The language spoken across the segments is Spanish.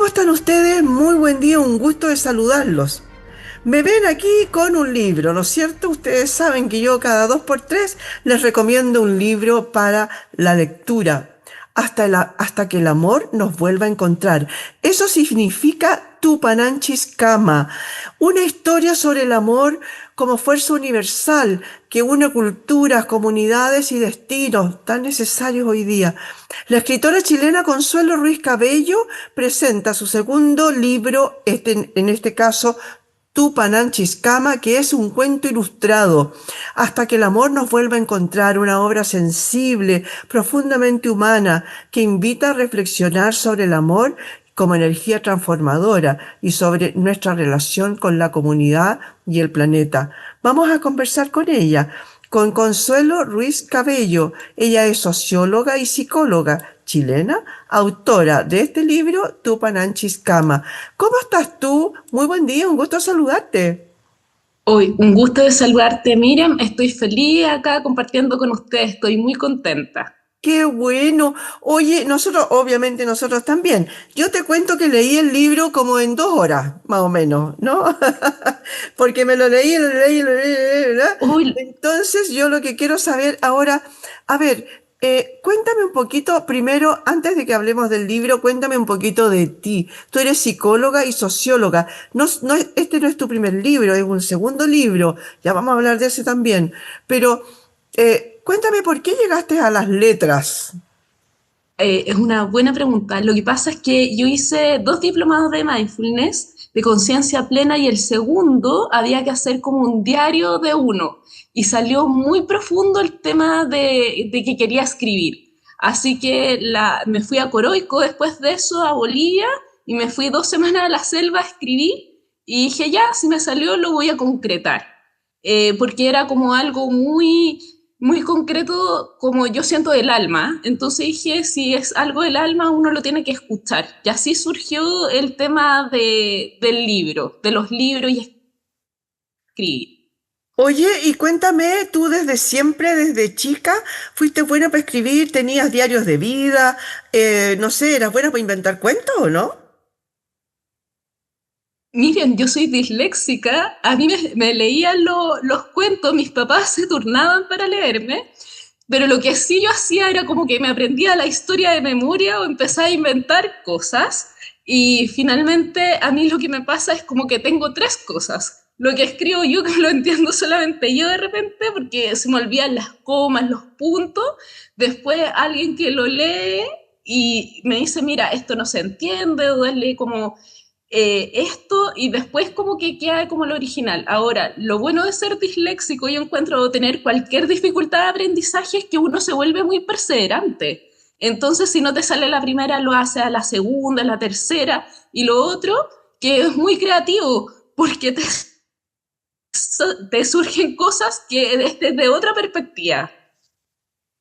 ¿Cómo están ustedes? Muy buen día, un gusto de saludarlos. Me ven aquí con un libro, ¿no es cierto? Ustedes saben que yo cada dos por tres les recomiendo un libro para la lectura, hasta que el amor nos vuelva a encontrar. Eso significa Tupananchis Kama, una historia sobre el amor como fuerza universal que une culturas, comunidades y destinos tan necesarios hoy día. La escritora chilena Consuelo Ruiz Cabello presenta su segundo libro, en este caso Tupananchis-Kama, que es un cuento ilustrado, hasta que el amor nos vuelva a encontrar, una obra sensible, profundamente humana, que invita a reflexionar sobre el amor como energía transformadora y sobre nuestra relación con la comunidad y el planeta. Vamos a conversar con ella, con Consuelo Ruiz Cabello. Ella es socióloga y psicóloga chilena, autora de este libro, Tupananchis Kama. ¿Cómo estás tú? Muy buen día, un gusto saludarte. Hoy, un gusto de saludarte, Miriam. Estoy feliz acá compartiendo con ustedes. Estoy muy contenta. Qué bueno. Oye, obviamente nosotros también. Yo te cuento que leí el libro como en 2 horas, más o menos, ¿no? Porque me lo leí, ¿verdad? Hoy, Entonces, yo lo que quiero saber ahora, a ver, cuéntame un poquito, primero, antes de que hablemos del libro, cuéntame un poquito de ti. Tú eres psicóloga y socióloga. No, no, este no es tu primer libro, es un segundo libro. Ya vamos a hablar de ese también. Pero cuéntame por qué llegaste a las letras. es una buena pregunta. Lo que pasa es que yo hice dos diplomados de mindfulness, de conciencia plena, y el segundo había que hacer como un diario de uno. Y salió muy profundo el tema de que quería escribir. Así que me fui a Coroico después de eso, a Bolivia, y me fui 2 semanas a la selva a escribir. Y dije, ya, si me salió, lo voy a concretar. Porque era como algo muy concreto, como yo siento del alma. Entonces dije, si es algo del alma, uno lo tiene que escuchar. Y así surgió el tema del libro, de los libros y escribir. Oye, y cuéntame, tú desde siempre, desde chica, fuiste buena para escribir, tenías diarios de vida, no sé, eras buena para inventar cuentos o no? Miren, yo soy disléxica, a mí me leían los cuentos, mis papás se turnaban para leerme, pero lo que sí yo hacía era como que me aprendía la historia de memoria o empezaba a inventar cosas, y finalmente a mí lo que me pasa es como que tengo tres cosas. Lo que escribo yo, que lo entiendo solamente yo de repente, porque se me olvidan las comas, los puntos, después alguien que lo lee y me dice, mira, esto no se entiende, o darle como esto, y después como que queda como lo original. Ahora, lo bueno de ser disléxico, yo encuentro, o tener cualquier dificultad de aprendizaje, es que uno se vuelve muy perseverante. Entonces, si no te sale la primera, lo haces a la segunda, a la tercera, y lo otro, que es muy creativo, porque te surgen cosas que desde otra perspectiva.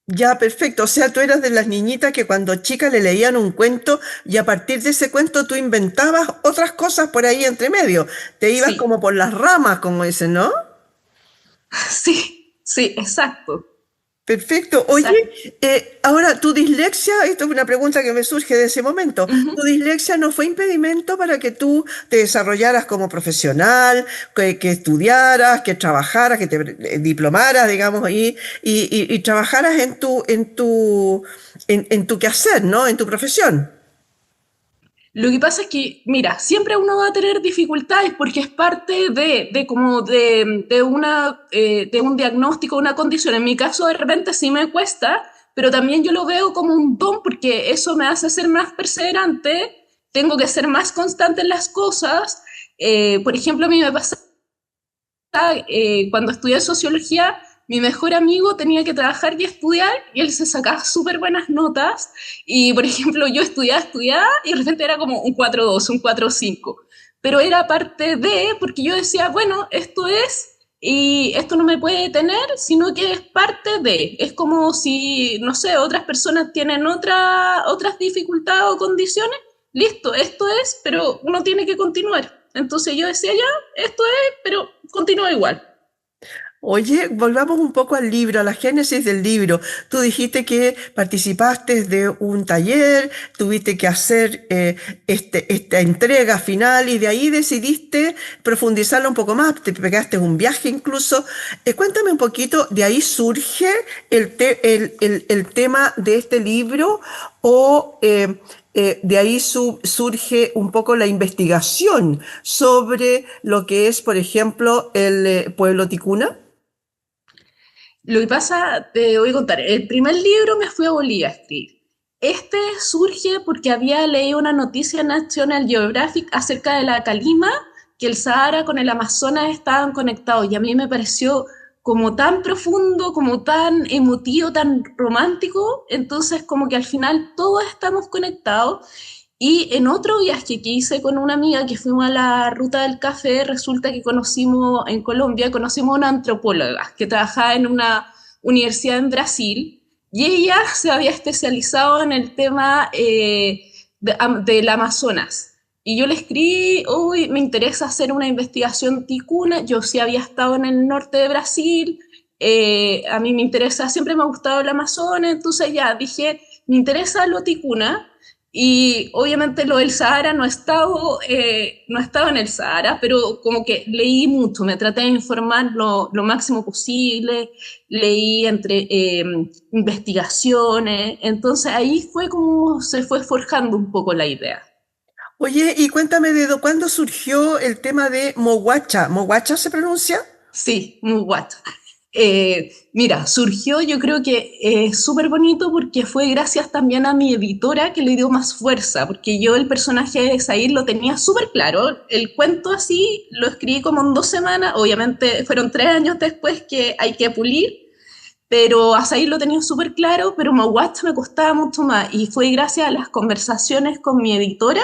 Ya, perfecto. O sea, tú eras de las niñitas que cuando chica le leían un cuento y a partir de ese cuento tú inventabas otras cosas por ahí entre medio. Te ibas como Sí, por las ramas, como dicen, ¿no? sí, exacto, Perfecto. Oye, exacto. ahora tu dislexia, esto es una pregunta que me surge de ese momento. Uh -huh. ¿Tu dislexia no fue impedimento para que tú te desarrollaras como profesional, que estudiaras, que trabajaras, que te diplomaras, digamos, y trabajaras en tu quehacer, ¿no? En tu profesión? Lo que pasa es que, mira, siempre uno va a tener dificultades porque es parte de un diagnóstico, una condición. En mi caso, de repente sí me cuesta, pero también yo lo veo como un don porque eso me hace ser más perseverante, tengo que ser más constante en las cosas. Por ejemplo, a mí me pasa cuando estudié sociología, mi mejor amigo tenía que trabajar y estudiar y él se sacaba súper buenas notas y, por ejemplo, yo estudiaba y de repente era como un 4,2, un 4,5. Pero era parte de, porque yo decía, bueno, esto es y esto no me puede detener, sino que es parte de. Es como si, no sé, otras personas tienen otras dificultades o condiciones. Listo, esto es, pero uno tiene que continuar. Entonces yo decía, ya, esto es, pero continúa igual. Oye, volvamos un poco al libro, a la génesis del libro. Tú dijiste que participaste de un taller, tuviste que hacer esta entrega final y de ahí decidiste profundizarlo un poco más, te pegaste un viaje incluso. Cuéntame un poquito, ¿de ahí surge el tema de este libro o de ahí surge un poco la investigación sobre lo que es, por ejemplo, el pueblo ticuna? Lo que pasa, te voy a contar, el primer libro me fui a Bolivia a escribir. Este surge porque había leído una noticia en National Geographic acerca de la calima, que el Sahara con el Amazonas estaban conectados y a mí me pareció como tan profundo, como tan emotivo, tan romántico, entonces como que al final todos estamos conectados y en otro viaje que hice con una amiga que fuimos a la Ruta del Café, resulta que conocimos en Colombia, conocimos a una antropóloga que trabajaba en una universidad en Brasil y ella se había especializado en el tema del Amazonas. Y yo le escribí, uy, me interesa hacer una investigación ticuna, yo sí había estado en el norte de Brasil, a mí me interesa, siempre me ha gustado el Amazonas, entonces ya dije, me interesa lo ticuna, y obviamente lo del Sahara no he estado en el Sahara, pero como que leí mucho, me traté de informar lo máximo posible, leí entre investigaciones, entonces ahí fue como se fue forjando un poco la idea. Oye, y cuéntame cuándo surgió el tema de Moguacha. ¿Moguacha se pronuncia? Sí, muy guato. Mira, surgió yo creo que súper bonito porque fue gracias también a mi editora que le dio más fuerza, porque yo el personaje de Zahir lo tenía súper claro, el cuento así lo escribí como en 2 semanas, obviamente fueron 3 años después que hay que pulir, pero a Zahir lo tenía súper claro, pero Mawatch me costaba mucho más y fue gracias a las conversaciones con mi editora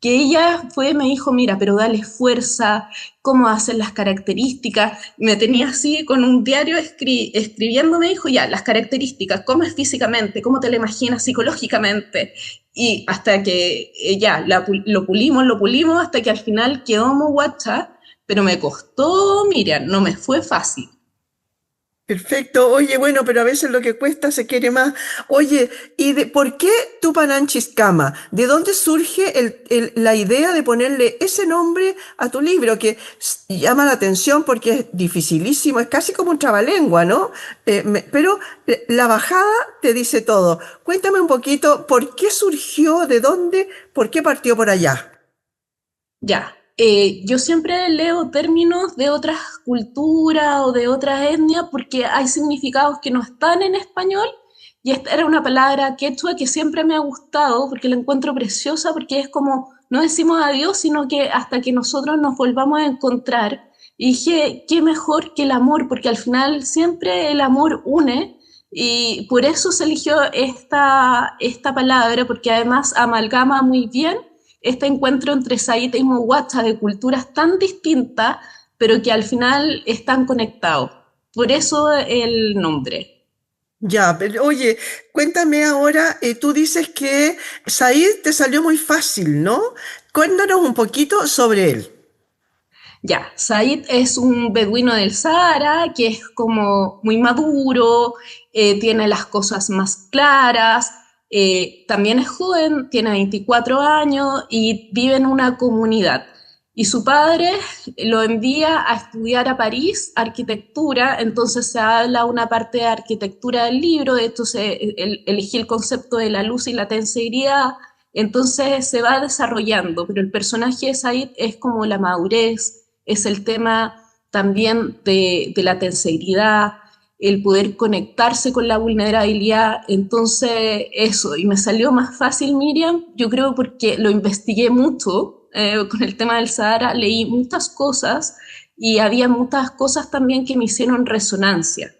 que ella fue, me dijo, mira, pero dale fuerza, cómo hacen las características. Me tenía así con un diario escribiendo, me dijo, ya, las características, cómo es físicamente, cómo te lo imaginas psicológicamente. Y hasta que ya lo pulimos, hasta que al final quedó muy guacha, pero me costó, mira, no me fue fácil. Perfecto. Oye, bueno, pero a veces lo que cuesta se quiere más. Oye, por qué Tupananchiscama? ¿De dónde surge la idea de ponerle ese nombre a tu libro que llama la atención porque es dificilísimo, es casi como un trabalengua, ¿no? Pero la bajada te dice todo. Cuéntame un poquito, ¿por qué surgió? ¿De dónde? ¿Por qué partió por allá? Ya, yo siempre leo términos de otras culturas o de otras etnias porque hay significados que no están en español y esta era una palabra quechua que siempre me ha gustado porque la encuentro preciosa porque es como, no decimos adiós, sino que hasta que nosotros nos volvamos a encontrar. Y dije, qué mejor que el amor, porque al final siempre el amor une y por eso se eligió esta palabra porque además amalgama muy bien este encuentro entre Said y Mohuacha de culturas tan distintas, pero que al final están conectados. Por eso el nombre. Ya, pero oye, cuéntame ahora, tú dices que Said te salió muy fácil, ¿no? Cuéntanos un poquito sobre él. Ya, Said es un beduino del Sahara que es como muy maduro, tiene las cosas más claras, también es joven, tiene 24 años y vive en una comunidad. Y su padre lo envía a estudiar a París arquitectura, entonces se habla una parte de arquitectura del libro, de hecho elegí el concepto de la luz y la tensegridad, entonces se va desarrollando, pero el personaje de Said es como la madurez, es el tema también de la tensegridad, el poder conectarse con la vulnerabilidad. Entonces, eso, y me salió más fácil, Miriam, yo creo porque lo investigué mucho con el tema del Sahara, leí muchas cosas y había muchas cosas también que me hicieron resonancia.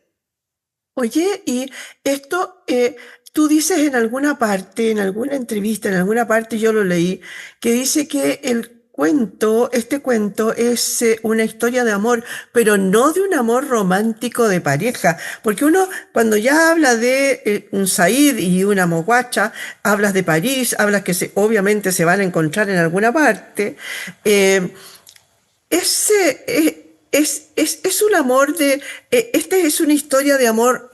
Oye, y esto, tú dices en alguna parte, en alguna entrevista, en alguna parte yo lo leí, que dice que este cuento es una historia de amor, pero no de un amor romántico de pareja, porque uno cuando ya habla de un Said y una Moguacha, hablas de París, hablas que obviamente se van a encontrar en alguna parte, eh, ese, es un amor de, ¿este es una historia de amor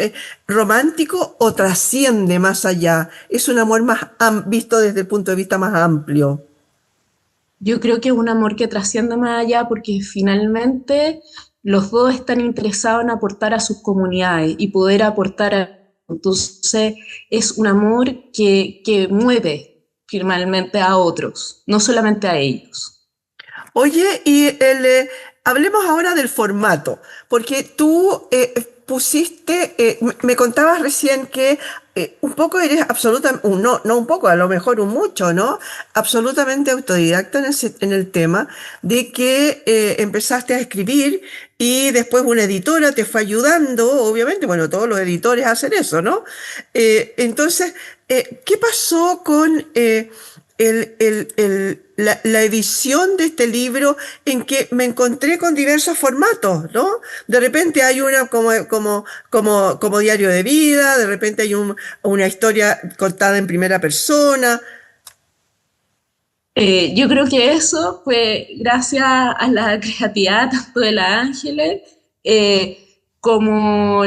romántico o trasciende más allá? Es un amor más visto desde el punto de vista más amplio. Yo creo que es un amor que trasciende más allá porque finalmente los dos están interesados en aportar a sus comunidades y poder aportar a... Entonces es un amor que mueve finalmente a otros, no solamente a ellos. Oye, hablemos ahora del formato, porque tú pusiste, me contabas recién que un poco eres absolutamente, no, no un poco, a lo mejor un mucho, ¿no? Absolutamente autodidacta en el tema de que empezaste a escribir y después una editora te fue ayudando, obviamente, bueno, todos los editores hacen eso, ¿no? Entonces, ¿qué pasó con la edición de este libro en que me encontré con diversos formatos, ¿no? De repente hay una como diario de vida, de repente hay una historia contada en primera persona. Yo creo que eso fue gracias a la creatividad tanto de la Ángeles como,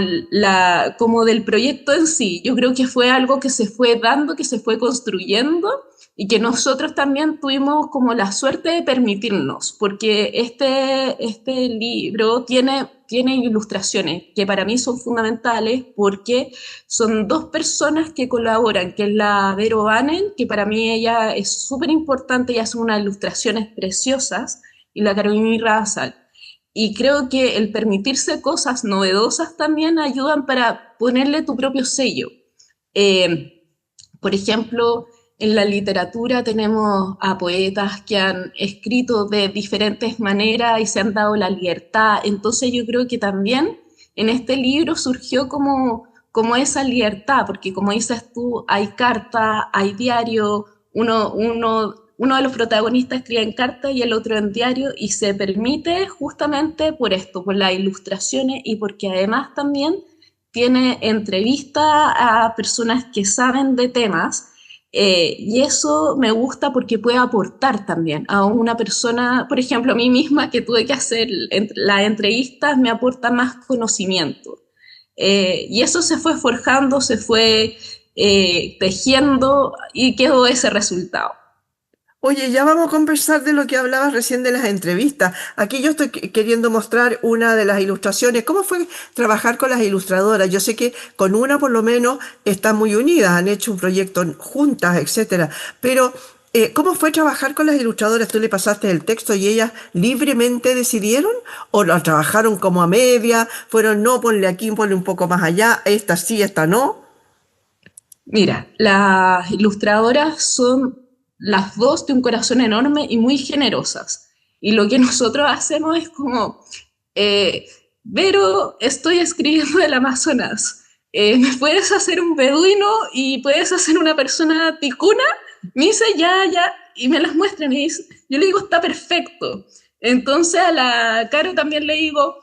como del proyecto en sí. Yo creo que fue algo que se fue dando, que se fue construyendo y que nosotros también tuvimos como la suerte de permitirnos, porque este libro tiene ilustraciones que para mí son fundamentales porque son dos personas que colaboran, que es la Vero Banen, que para mí ella es súper importante y hace unas ilustraciones preciosas, y la Carolina Razal. Y creo que el permitirse cosas novedosas también ayudan para ponerle tu propio sello. Eh, por ejemplo, en la literatura tenemos a poetas que han escrito de diferentes maneras y se han dado la libertad. Entonces yo creo que también en este libro surgió como esa libertad, porque como dices tú, hay carta, hay diario, uno de los protagonistas escribe en carta y el otro en diario, y se permite justamente por esto, por las ilustraciones y porque además también tiene entrevistas a personas que saben de temas, y eso me gusta porque puede aportar también a una persona, por ejemplo, a mí misma que tuve que hacer las entrevistas, me aporta más conocimiento. Y eso se fue forjando, se fue tejiendo y quedó ese resultado. Oye, ya vamos a conversar de lo que hablabas recién de las entrevistas. Aquí yo estoy queriendo mostrar una de las ilustraciones. ¿Cómo fue trabajar con las ilustradoras? Yo sé que con una por lo menos están muy unidas, han hecho un proyecto juntas, etcétera. Pero, ¿cómo fue trabajar con las ilustradoras? ¿Tú le pasaste el texto y ellas libremente decidieron? ¿O lo trabajaron como a media? ¿Fueron no, ponle aquí, ponle un poco más allá, esta sí, esta no? Mira, las ilustradoras son las dos de un corazón enorme y muy generosas. Y lo que nosotros hacemos es como, eh, Vero, estoy escribiendo del Amazonas. ¿Me puedes hacer un beduino y puedes hacer una persona ticuna? Me dice, ya, ya, y me las muestran y dice, yo le digo, está perfecto. Entonces a la Caro también le digo,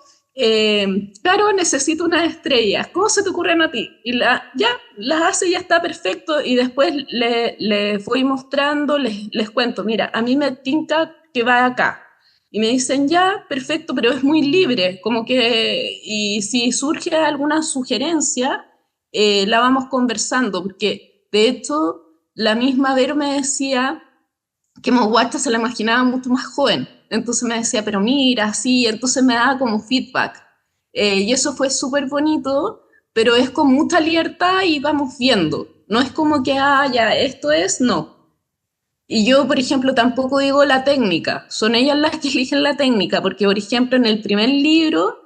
Caro, necesito unas estrellas, ¿cómo se te ocurren a ti? Y ya, las hace y ya está perfecto, y después le voy mostrando, les cuento, mira, a mí me tinca que va acá. Y me dicen, ya, perfecto, pero es muy libre, como que, y si surge alguna sugerencia, la vamos conversando, porque de hecho, la misma Vero me decía que Moguacha se la imaginaba mucho más joven. Entonces me decía, pero mira, sí, entonces me daba como feedback. Y eso fue súper bonito, pero es con mucha libertad y vamos viendo. No es como que, ah, ya, esto es, no. Y yo, por ejemplo, tampoco digo la técnica, son ellas las que eligen la técnica, porque, por ejemplo, en el primer libro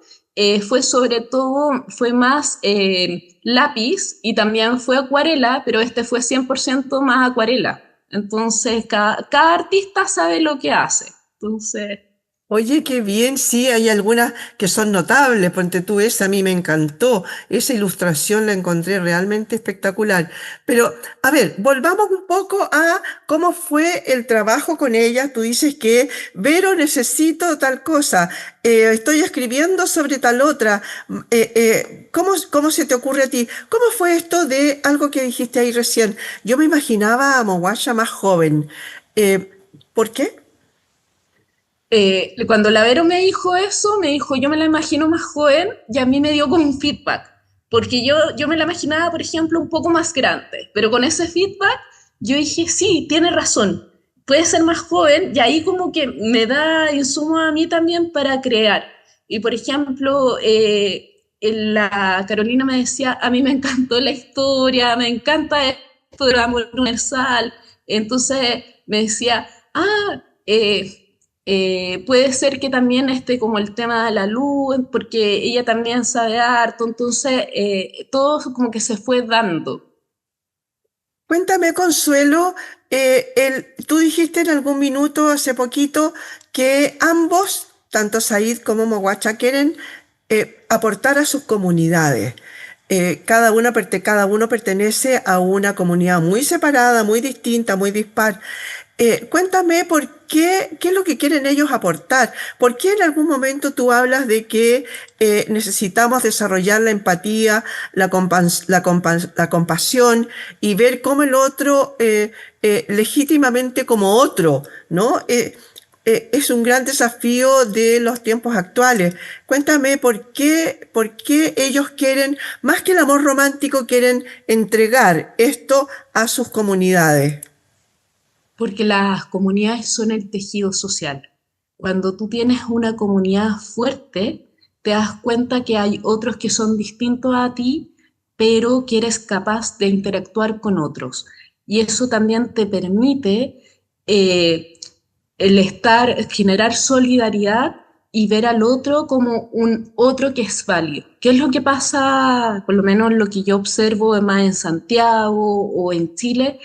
fue sobre todo, fue más lápiz y también fue acuarela, pero este fue 100% más acuarela. Entonces, cada artista sabe lo que hace. Entonces, Oye, qué bien, sí, hay algunas que son notables. Ponte tú esa, a mí me encantó. Esa ilustración la encontré realmente espectacular. Pero, a ver, volvamos un poco a cómo fue el trabajo con ella. Tú dices que, Vero, necesito tal cosa. Estoy escribiendo sobre tal otra. ¿Cómo se te ocurre a ti? ¿Cómo fue esto de algo que dijiste ahí recién? Yo me imaginaba a Moguasha más joven. ¿Por qué? Cuando la Vero me dijo eso, me dijo, yo me la imagino más joven y a mí me dio como un feedback, porque yo me la imaginaba, por ejemplo, un poco más grande, pero con ese feedback yo dije, sí, tiene razón, puede ser más joven y ahí como que me da insumo a mí también para crear. Y por ejemplo, la Carolina me decía, a mí me encantó la historia, me encanta esto del amor universal, entonces me decía, ah, puede ser que también esté como el tema de la luz, porque ella también sabe harto, entonces todo como que se fue dando. Cuéntame, Consuelo, tú dijiste en algún minuto hace poquito que ambos, tanto Said como Moguacha, quieren aportar a sus comunidades. Cada uno pertenece a una comunidad muy separada, muy distinta, muy dispar. Cuéntame qué es lo que quieren ellos aportar. ¿Por qué en algún momento tú hablas de que necesitamos desarrollar la empatía, la compasión y ver cómo el otro legítimamente como otro, ¿no? Es un gran desafío de los tiempos actuales. Cuéntame por qué ellos quieren, más que el amor romántico, quieren entregar esto a sus comunidades. Porque las comunidades son el tejido social. Cuando tú tienes una comunidad fuerte, te das cuenta que hay otros que son distintos a ti, pero que eres capaz de interactuar con otros. Y eso también te permite eh, generar solidaridad y ver al otro como un otro que es válido. ¿Qué es lo que pasa, por lo menos lo que yo observo más en Santiago o en Chile?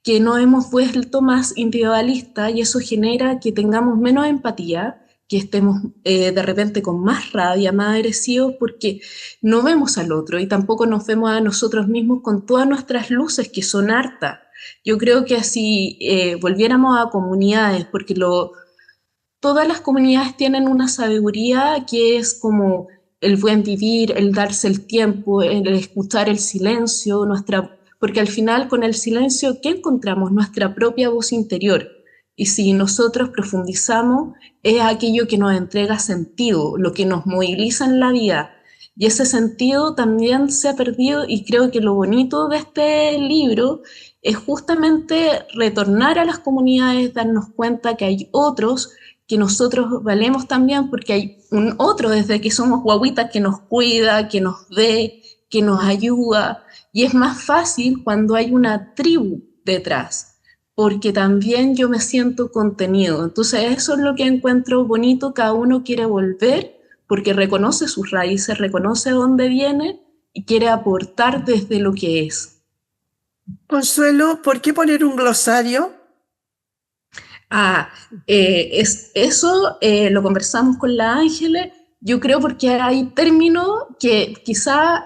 Que no hemos vuelto más individualistas y eso genera que tengamos menos empatía, que estemos de repente con más rabia, más agresivos, porque no vemos al otro y tampoco nos vemos a nosotros mismos con todas nuestras luces, que son hartas. Yo creo que si volviéramos a comunidades, porque todas las comunidades tienen una sabiduría que es como el buen vivir, el darse el tiempo, el escuchar el silencio, porque al final con el silencio, ¿qué encontramos? Nuestra propia voz interior. Y si nosotros profundizamos, es aquello que nos entrega sentido, lo que nos moviliza en la vida. Y ese sentido también se ha perdido y creo que lo bonito de este libro es justamente retornar a las comunidades, darnos cuenta que hay otros, que nosotros valemos también porque hay un otro desde que somos guaguitas que nos cuida, que nos ve, que nos ayuda. Y es más fácil cuando hay una tribu detrás, porque también yo me siento contenido. Entonces eso es lo que encuentro bonito, cada uno quiere volver porque reconoce sus raíces, reconoce dónde viene y quiere aportar desde lo que es. Consuelo, ¿por qué poner un glosario? Ah, eso lo conversamos con la Ángeles, yo creo porque hay términos que quizá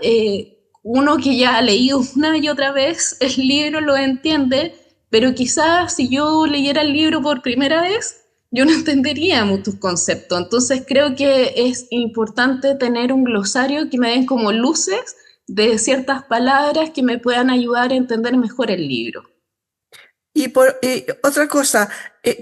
uno que ya ha leído una y otra vez el libro lo entiende, pero quizá si yo leyera el libro por primera vez, yo no entendería muchos conceptos. Entonces creo que es importante tener un glosario que me den como luces de ciertas palabras que me puedan ayudar a entender mejor el libro. Y otra cosa,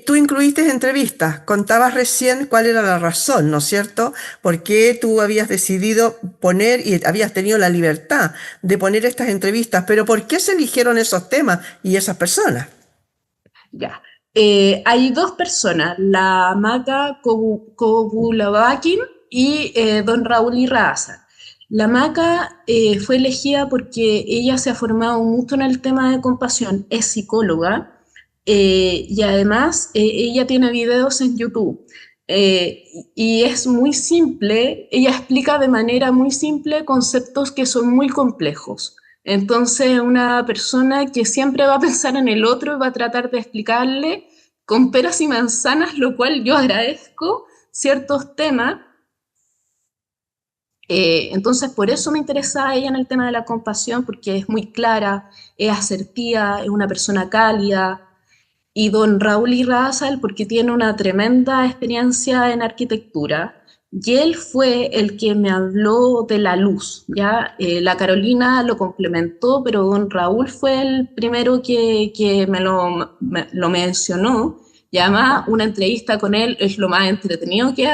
tú incluiste entrevistas, contabas recién cuál era la razón, ¿no es cierto? ¿Por qué tú habías decidido poner y habías tenido la libertad de poner estas entrevistas? Pero ¿por qué se eligieron esos temas y esas personas? Ya. Hay dos personas, la Maca Kobulavakin y don Raúl Irraza. La Maca fue elegida porque ella se ha formado mucho en el tema de compasión, es psicóloga y además ella tiene videos en YouTube. Y es muy simple, ella explica de manera muy simple conceptos que son muy complejos. Entonces, una persona que siempre va a pensar en el otro y va a tratar de explicarle con peras y manzanas, lo cual yo agradezco, ciertos temas. Entonces, por eso me interesa a ella en el tema de la compasión, porque es muy clara, es asertiva, es una persona cálida. Y don Raúl Irrazal, porque tiene una tremenda experiencia en arquitectura. Y él fue el que me habló de la luz, ¿ya? La Carolina lo complementó, pero don Raúl fue el primero que lo mencionó Y además una entrevista con él es lo más entretenido que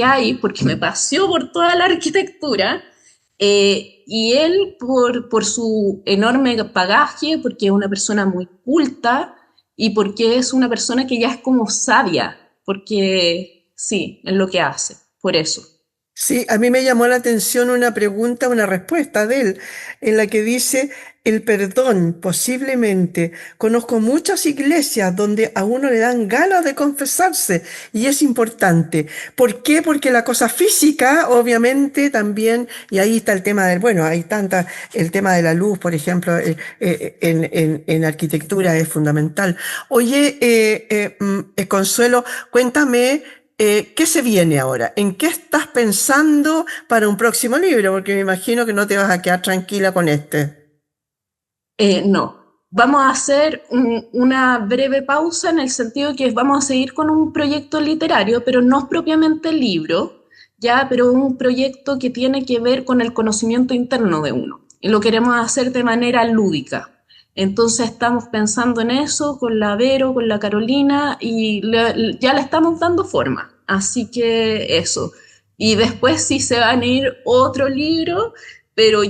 hay porque me paseó por toda la arquitectura. Y él, por su enorme bagaje, porque es una persona muy culta y porque es una persona que ya es como sabia, porque sí, en lo que hace, por eso. Sí, a mí me llamó la atención una pregunta, una respuesta de él, en la que dice, el perdón, posiblemente. Conozco muchas iglesias donde a uno le dan ganas de confesarse y es importante. ¿Por qué? Porque la cosa física, obviamente, también, y ahí está el tema del, bueno, hay tanta, el tema de la luz, por ejemplo, en arquitectura es fundamental. Oye, Consuelo, cuéntame. ¿Qué se viene ahora? ¿En qué estás pensando para un próximo libro? Porque me imagino que no te vas a quedar tranquila con este. No, vamos a hacer una breve pausa en el sentido que vamos a seguir con un proyecto literario, pero no es propiamente libro, ya, pero un proyecto que tiene que ver con el conocimiento interno de uno. Y lo queremos hacer de manera lúdica. Entonces estamos pensando en eso con la Vero, con la Carolina y ya le estamos dando forma. Así que eso. Y después sí se van a ir otro libro, pero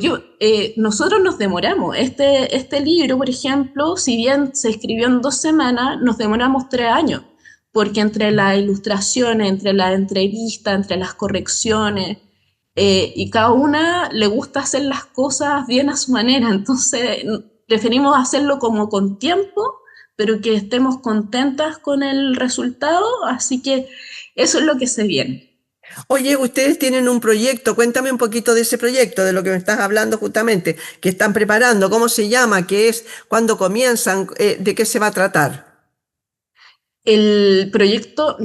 nosotros nos demoramos. Este libro, por ejemplo, si bien se escribió en 2 semanas, nos demoramos 3 años, porque entre las ilustraciones, entre la entrevista, entre las correcciones, y cada una le gusta hacer las cosas bien a su manera, entonces preferimos hacerlo como con tiempo, pero que estemos contentas con el resultado, así que eso es lo que se viene. Oye, ustedes tienen un proyecto, cuéntame un poquito de ese proyecto, de lo que me estás hablando justamente, que están preparando, cómo se llama, qué es, cuándo comienzan, de qué se va a tratar. El proyecto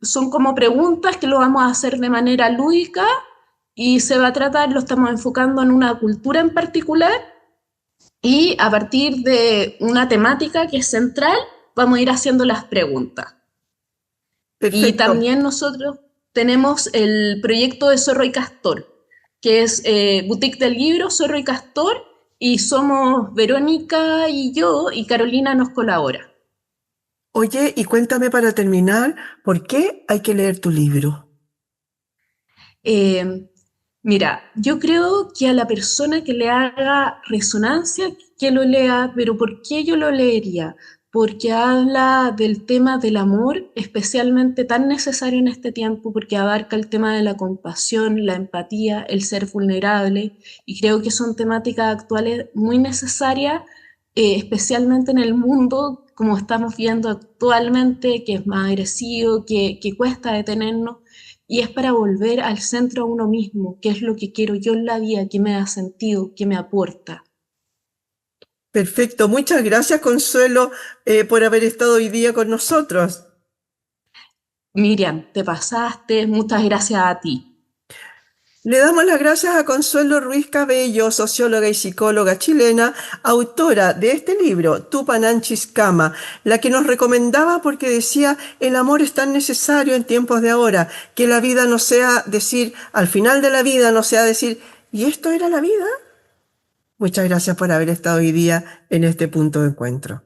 son como preguntas que lo vamos a hacer de manera lúdica y lo estamos enfocando en una cultura en particular y a partir de una temática que es central, vamos a ir haciendo las preguntas. Y Perfecto. también nosotros tenemos el proyecto de Zorro y Castor, que es Boutique del Libro, Zorro y Castor, y somos Verónica y yo, y Carolina nos colabora. Oye, y cuéntame para terminar, ¿por qué hay que leer tu libro? Eh, Mira, yo creo que a la persona que le haga resonancia, que lo lea, pero ¿por qué yo lo leería? Porque habla del tema del amor, especialmente tan necesario en este tiempo, porque abarca el tema de la compasión, la empatía, el ser vulnerable, y creo que son temáticas actuales muy necesarias, especialmente en el mundo como estamos viendo actualmente, que es más agresivo, que cuesta detenernos. Y es para volver al centro a uno mismo, qué es lo que quiero yo en la vida, qué me da sentido, qué me aporta. Perfecto, muchas gracias, Consuelo, por haber estado hoy día con nosotros. Miriam, te pasaste, muchas gracias a ti. Le damos las gracias a Consuelo Ruiz Cabello, socióloga y psicóloga chilena, autora de este libro, Tupananchis Kama, la que nos recomendaba porque decía, el amor es tan necesario en tiempos de ahora, que la vida no sea decir, al final de la vida no sea decir, ¿y esto era la vida? Muchas gracias por haber estado hoy día en este punto de encuentro.